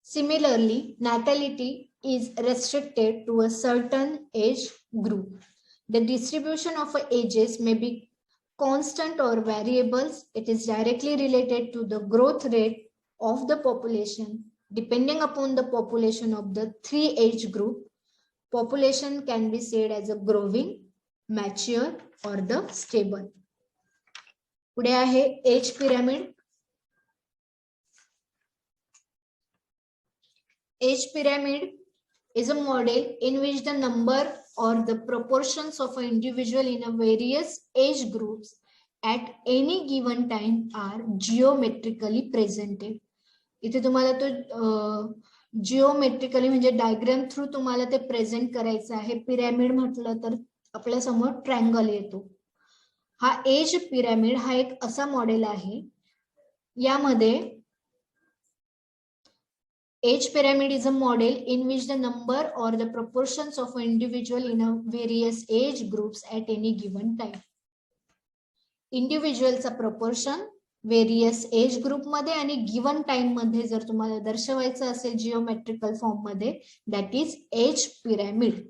Similarly, natality is restricted to a certain age group. The distribution of ages may be constant or variables. It is directly related to the growth rate of the population. Depending upon the population of the 3 age group, population can be said as a growing, mature or the stable. पुढे आहे age pyramid. Age pyramid is a model in which the number or the proportions of an individual in a various age groups at any given time are geometrically presented. इथे तुम्हाला तो जिओमेट्रिकली म्हणजे डायग्राम थ्रू तुम्हाला ते प्रेझेंट करायचं आहे. पिरॅमिड म्हटलं तर आपल्या समोर ट्रायंगल येतो. हा एज पिरॅमिड हा एक असा मॉडेल आहे, यामध्ये age pyramid is a model in which the number or the proportions of an individual in a various age groups at any given time. इंडिव्हिज्युअलचा प्रोपोर्शन व्हेरियस एज ग्रुप मध्ये आणि गिवन टाइम मध्ये जर तुम्हाला दर्शवायचं असेल जिओमेट्रिकल फॉर्म मध्ये, that is age pyramid.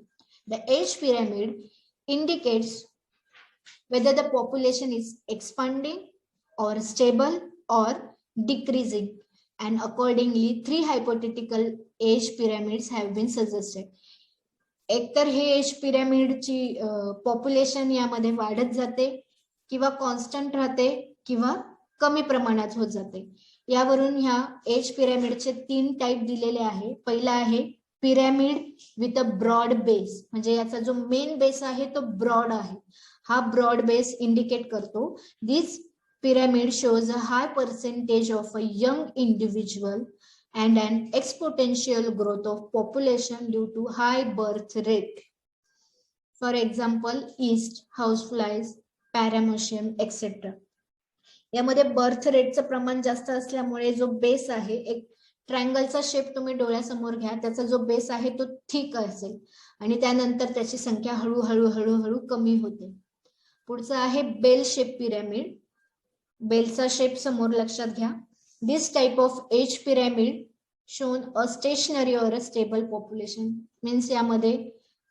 The age pyramid indicates whether the population is expanding or stable or decreasing, and accordingly 3 hypothetical age pyramids have been suggested. एकतर हे एज पिरॅमिडची पॉप्युलेशन यामध्ये वाढत जाते किंवा कॉन्स्टंट राहते किंवा कमी प्रमाणात होत जाते. यावरून ह्या एज पिरॅमिडचे 3 टाइप दिलेले आहे. पहिला आहे pyramid with a broad base, म्हणजे याचा जो मेन बेस आहे तो ब्रॉड आहे. हा ब्रॉड बेस इंडिकेट करतो दिस pyramid shows a high percentage of a young individual and an exponential growth of population due to high birth rate. For example, yeast, houseflies, paramecium, etc. यामध्ये बर्थ रेटचं प्रमाण जास्त असल्यामुळे जो बेस आहे, एक ट्रायंगलचा शेप तुम्ही डोळ्यासमोर घ्या, त्याचा जो बेस आहे तो थिक असेल आणि त्यानंतर त्याची संख्या हळूहळू हळूहळू कमी होते. पुढचं आहे बेल शेप पिरॅमिड. बेलचा शेप समोर लक्षात घ्या. This type of age pyramid shown a stationary or a stable population, means यामध्ये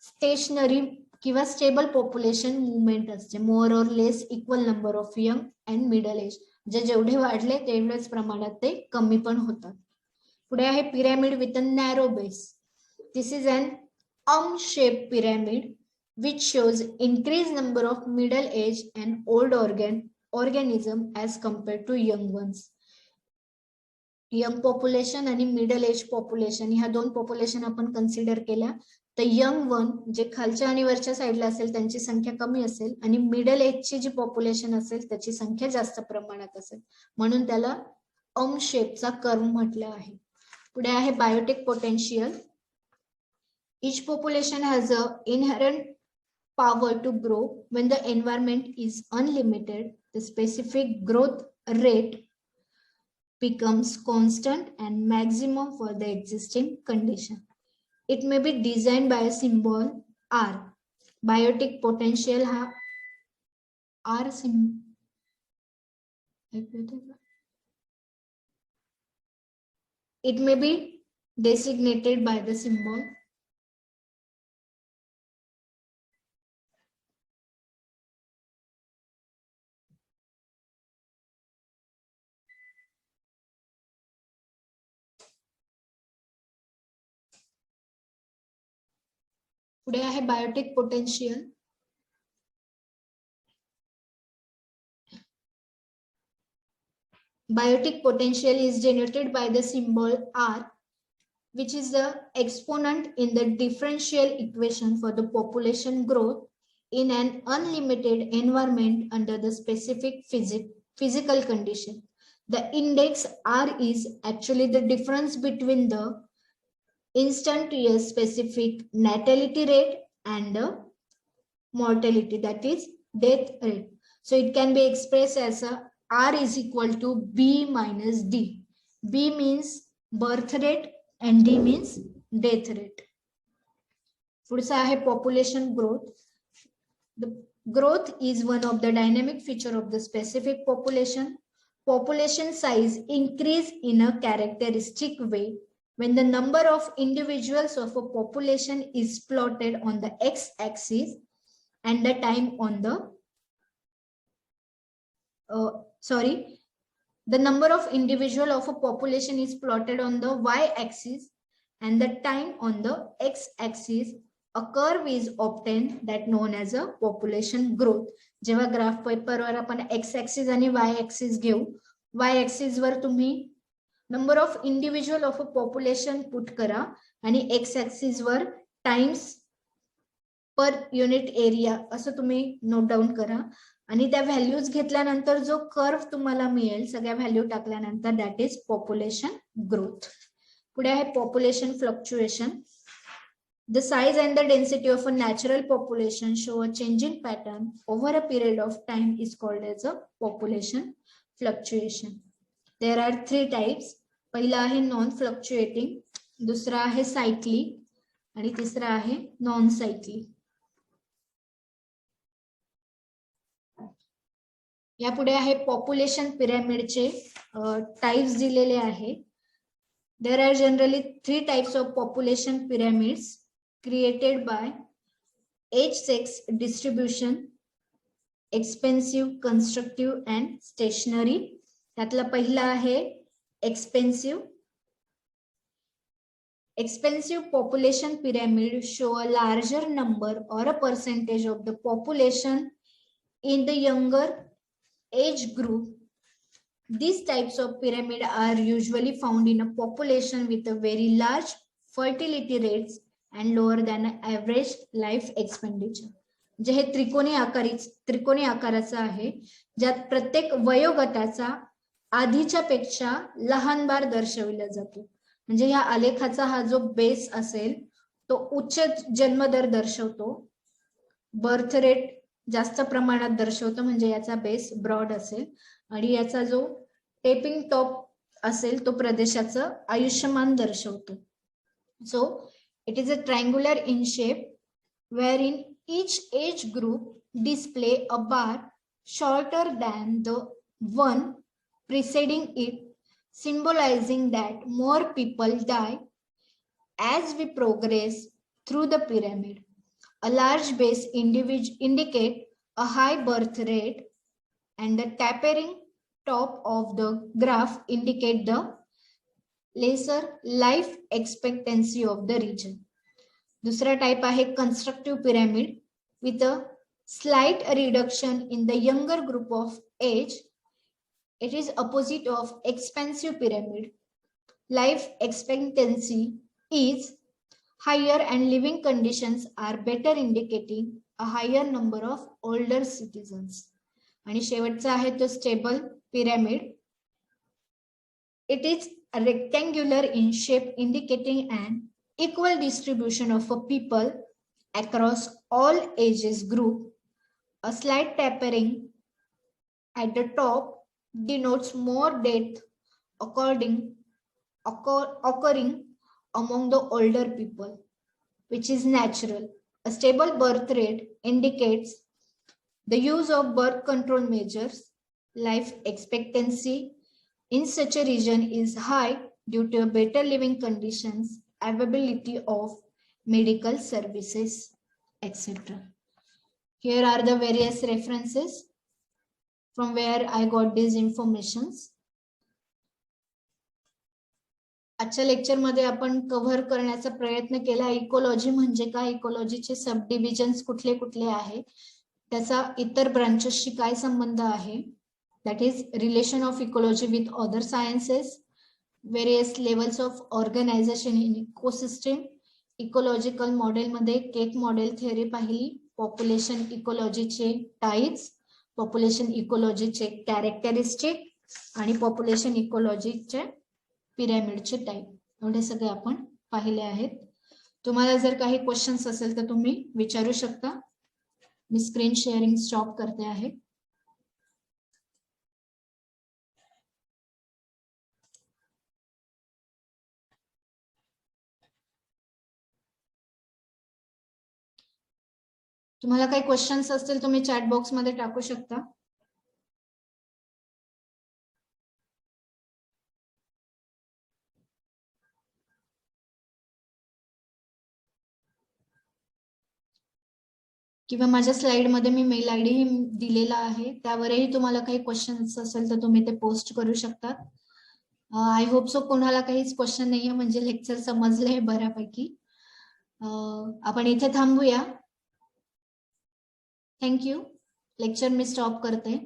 स्टेशनरी किंवा स्टेबल पॉप्युलेशन मुवमेंट असते. More or less equal number of young and middle age, जे जेवढे वाढले तेवढेच प्रमाणात ते कमी पण होतात. पुढे आहे pyramid with a narrow base. This is urn shape pyramid which shows increased number of middle age and old organism as compared to young ones. Young population आणि मिडल एज पॉप्युलेशन ह्या 2 पॉप्युलेशन आपण कन्सिडर केल्या तर यंग वन जे खालच्या आणि वरच्या साईडला असेल त्यांची संख्या कमी असेल आणि मिडल एजची जी पॉप्युलेशन असेल त्याची संख्या जास्त प्रमाणात असेल, म्हणून त्याला शेपचा कर्व म्हटलं आहे. पुढे आहे biotic potential. Each population has a inherent power to grow when the environment is unlimited. The specific growth rate becomes constant and maximum for the existing condition. It may be designed by a symbol R. Biotic potential ha R it may be designated by the symbol पुढे आहे biotic potential. Biotic potential is denoted by the symbol R, which is the exponent in the differential equation for the population growth in an unlimited environment under the specific physical condition. The index R is actually the difference between the instantaneous specific natality rate and the mortality, that is death rate. So it can be expressed as a R is equal to B minus D. B means birth rate and D means death rate. पुढचा आहे population growth. The growth is one of the dynamic feature of the specific population. Population size increase in a characteristic way when the number of individuals of a population is plotted on the x-axis and the time on the the number of individual of a population is plotted on the y-axis and the time on the x-axis. A curve is obtained that known as a population growth. जेव्हा ग्राफ पेपरवर आपण x-axis आणि y-axis घेऊ, y-axis वर तुम्ही number of individual of a population put करा आणि x-axis were times per unit area असं तुम्ही नोट डाऊन करा आणि त्या व्हॅल्यूज घेतल्यानंतर जो कर्व तुम्हाला मिळेल सगळ्या व्हॅल्यू टाकल्यानंतर दॅट इज पॉप्युलेशन ग्रोथ. पुढे आहे population fluctuation. The size and the density of a natural population show a changing pattern over a period of time is called as a population fluctuation. There are three types. पहिला आहे नॉन फ्लक्च्युएटिंग, दुसरा आहे सायक्लिक आणि तिसरा आहे नॉन सायक्लिक. यापुढे आहे पॉप्युलेशन पिरॅमिडचे टाइप्स दिलेले आहे. There are generally three types of population pyramids created by age sex distribution, expensive, constructive and stationary. त्यातला पहिला आहे expensive. Expensive population pyramid show a larger number or a percentage of the population in the younger age group. These types of pyramid are usually found in a population with a very large fertility rates and lower than average life expenditure. जे हे त्रिकोणी आकाराचा आहे, ज्यात प्रत्येक वयोगटाचा आधीच्या पेक्षा लहान बार दर्शविला जातो. म्हणजे या आलेखाचा हा जो बेस असेल तो उच्च जन्मदर दर्शवतो, बर्थ रेट जास्त प्रमाणात दर्शवतो, म्हणजे याचा बेस ब्रॉड असेल, आणि याचा जो टेपिंग टॉप असेल तो प्रदेशाचं आयुष्यमान दर्शवतो. So it is a triangular in shape where in each age group display a bar shorter than the one preceding it, symbolizing that more people die as we progress through the pyramid. A large base indicate a high birth rate and the tapering top of the graph indicate the lesser life expectancy of the region. दूसरा टाइप आहे constructive pyramid with a slight reduction in the younger group of age. It is opposite of expensive pyramid. Life expectancy is higher and living conditions are better indicating a higher number of older citizens. आणि शेवटचा आहे तो stable pyramid. It is rectangular in shape indicating an equal distribution of a people across all ages group. A slight tapering at the top denotes more death occurring among the older people, which is natural. A stable birth rate indicates the use of birth control measures. Life expectancy in such a region is high due to better living conditions, availability of medical services, etc. Here are the various references from where I got these informations. आजच्या लेक्चर मध्ये आपण कव्हर करण्याचा प्रयत्न केला इकोलॉजी म्हणजे काय, इकोलॉजीचे सब डिव्हिजन्स कुठले कुठले आहे, त्याचा इतर ब्रांचेसशी काय संबंध आहे, that is relation of ecology with other sciences, various levels of organization in ecosystem, ecological model मध्ये केक मॉडेल थिअरी पाहिली, पॉप्युलेशन इकोलॉजीचे टाइप्स, पॉप्युलेशन इकोलॉजीचे कॅरेक्टरिस्टिक आणि पॉप्युलेशन इकोलॉजीचे पिरॅमिडचे टाइप, एवढे सगळे आपण पाहिले आहेत. तुम्हाला जर काही क्वेश्चन्स असेल तर तुम्ही विचारू शकता. मी स्क्रीन शेअरिंग स्टॉप करते आहे. तुम्हाला काही क्वेश्चन्स असतील तुम्ही चॅट बॉक्स मध्ये टाकू शकता. किंवा माझ्या स्लाइड मध्ये मी मेल आयडी दिलेला आहे, त्यावरही तुम्हाला काही क्वेश्चन्स असेल तर तुम्ही ते पोस्ट करू शकता. आय होप सो कोणाला काहीच क्वेश्चन नाहीये, म्हणजे लेक्चर समजलंय बऱ्यापैकी. आपण इथे थांबूया. थँक्यू. लेक्चर मी स्टॉप करते.